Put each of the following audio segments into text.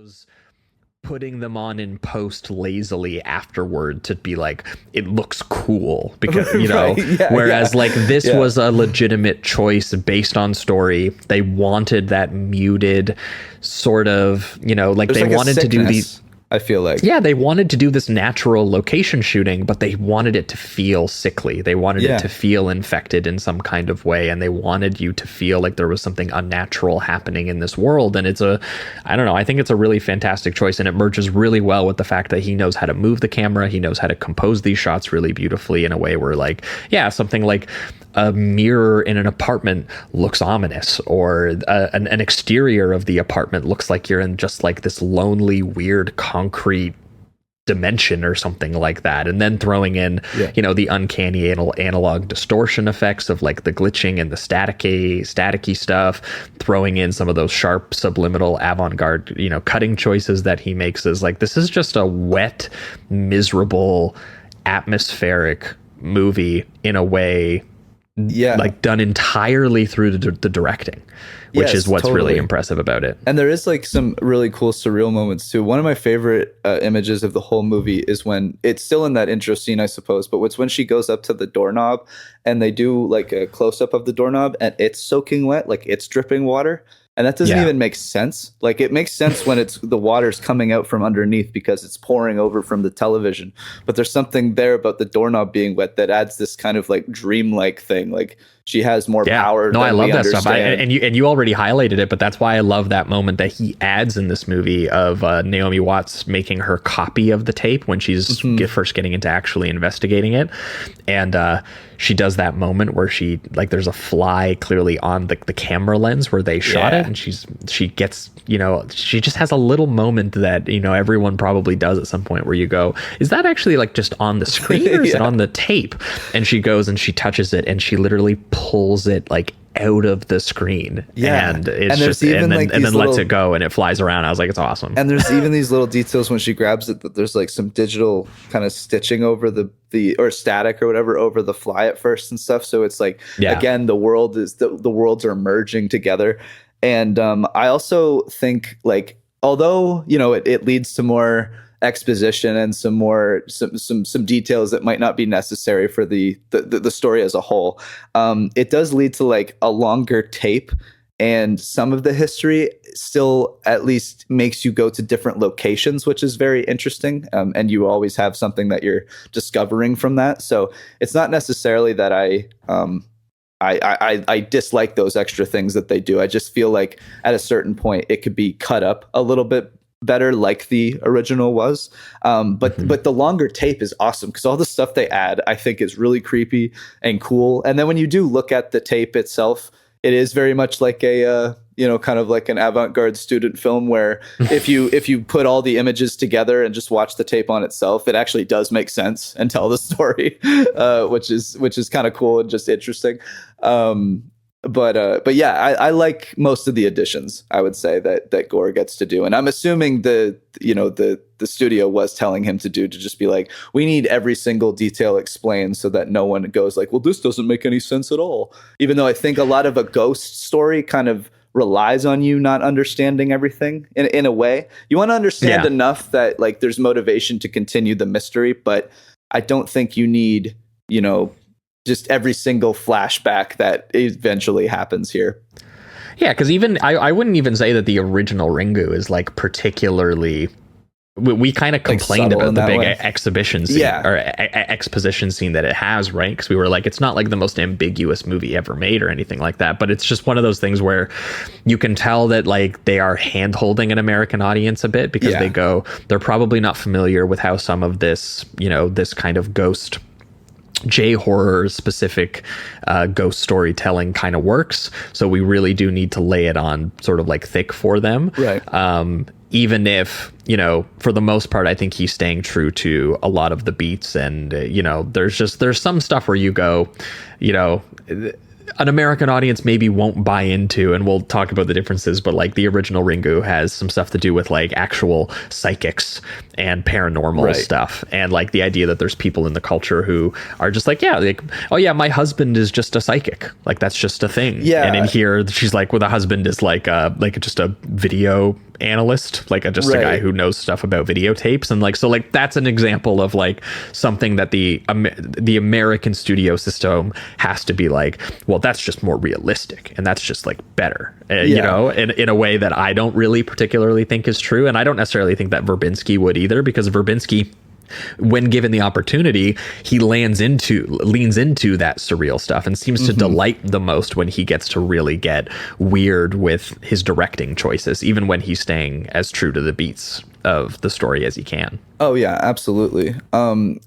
was putting them on in post lazily afterward to be like, it looks cool because, you know, Right, whereas like this was a legitimate choice based on story. They wanted that muted sort of, you know, like There's they wanted to do these. I feel like. Yeah, they wanted to do this natural location shooting, but they wanted it to feel sickly. They wanted it to feel infected in some kind of way, and they wanted you to feel like there was something unnatural happening in this world. And it's I don't know, I think it's a really fantastic choice, and it merges really well with the fact that he knows how to move the camera. He knows how to compose these shots really beautifully in a way where, like, yeah, something like a mirror in an apartment looks ominous, or an exterior of the apartment looks like you're in just like this lonely, weird concrete dimension or something like that. And then throwing in, you know, the uncanny analog distortion effects of like the glitching and the staticky stuff, throwing in some of those sharp subliminal avant-garde, you know, cutting choices that he makes is like, this is just a wet, miserable, atmospheric movie in a way like done entirely through the directing, which is what's really impressive about it. And there is like some really cool surreal moments too. One of my favorite images of the whole movie is when it's still in that intro scene, I suppose, but it's when she goes up to the doorknob and they do like a close-up of the doorknob and it's soaking wet, like it's dripping water. And that doesn't even make sense. Like, it makes sense when it's the water's coming out from underneath because it's pouring over from the television. But there's something there about the doorknob being wet that adds this kind of like dreamlike thing. Like, she has more power. No, than I love that understand. stuff. And you already highlighted it, but that's why I love that moment that he adds in this movie of Naomi Watts making her copy of the tape when she's first getting into actually investigating it. And she does that moment where she, like, there's a fly clearly on the camera lens where they shot it, and she gets, you know, she just has a little moment that, you know, everyone probably does at some point where you go, is that actually like just on the screen or is it on the tape? And she goes and she touches it and she literally pulls it like out of the screen, and it's just and then lets it go and it flies around. I was like, it's awesome. And there's even these little details when she grabs it that there's like some digital kind of stitching over the or static or whatever over the fly at first and stuff. So it's like, again, the worlds are merging together. And I also think, like, although, you know, it leads to more exposition and some details that might not be necessary for the story as a whole, it does lead to like a longer tape, and some of the history still at least makes you go to different locations, which is very interesting, and you always have something that you're discovering from that. So it's not necessarily that I dislike those extra things that they do. I just feel like at a certain point it could be cut up a little bit better, like the original was. But the longer tape is awesome because all the stuff they add, I think, is really creepy and cool. And then when you do look at the tape itself, it is very much like a kind of like an avant-garde student film where if you put all the images together and just watch the tape on itself, it actually does make sense and tell the story, which is kind of cool and just interesting. But yeah, I like most of the additions, I would say, that Gore gets to do. And I'm assuming the studio was telling him to just be like, we need every single detail explained so that no one goes like, well, this doesn't make any sense at all. Even though I think a lot of a ghost story kind of relies on you not understanding everything in a way. You want to understand enough that like there's motivation to continue the mystery, but I don't think you need, you know, just every single flashback that eventually happens here. Yeah, because even I wouldn't even say that the original Ringu is like particularly. We kind of complained about the big exhibition scene or exposition scene that it has, right? Because we were like, it's not like the most ambiguous movie ever made or anything like that. But it's just one of those things where you can tell that like they are hand holding an American audience a bit because they're probably not familiar with how some of this, you know, this kind of ghost J-horror specific ghost storytelling kind of works. So we really do need to lay it on sort of like thick for them. Right. Even if, you know, for the most part, I think he's staying true to a lot of the beats. And, you know, there's some stuff where you go, you know, an American audience maybe won't buy into, and we'll talk about the differences, but like the original Ringu has some stuff to do with like actual psychics and paranormal stuff. And like the idea that there's people in the culture who are just like, yeah, like, oh yeah, my husband is just a psychic. Like that's just a thing. Yeah. And in here, she's like, well, the husband is like just a video analyst, like just a guy who knows stuff about videotapes. And like, so like that's an example of like something that the American studio system has to be like, well, that's just more realistic and that's just like better, you know, in a way that I don't really particularly think is true. And I don't necessarily think that Verbinski would either, because Verbinski, when given the opportunity, he leans into that surreal stuff and seems to delight the most when he gets to really get weird with his directing choices, even when he's staying as true to the beats of the story as he can. Oh yeah, absolutely. Well,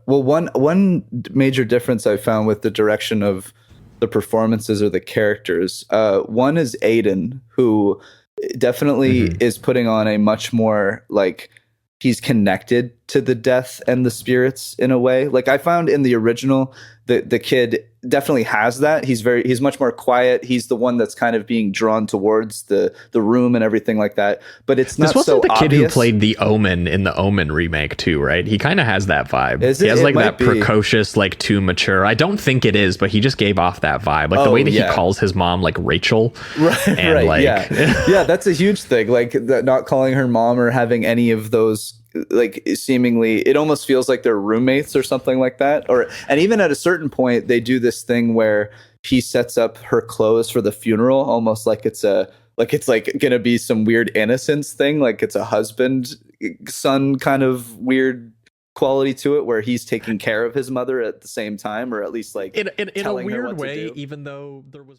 one major difference I found with the direction of the performances or the characters, one is Aiden, who definitely is putting on a much more like, he's connected to the death and the spirits in a way. Like I found in the original, the kid definitely has that. He's much more quiet. He's the one that's kind of being drawn towards the room and everything like that. But it's not so obvious. This wasn't the kid who played the Omen in the Omen remake too, right? He kind of has that vibe. He has like that precocious, like too mature. I don't think it is, but he just gave off that vibe. Like the way that he calls his mom like Rachel. Right. Like, yeah, that's a huge thing. Like not calling her mom or having any of those, like seemingly it almost feels like they're roommates or something like that. And even at a certain point they do this thing where he sets up her clothes for the funeral almost like it's gonna be some weird innocence thing, like it's a husband son kind of weird quality to it where he's taking care of his mother at the same time, or at least like in a weird way, even though there was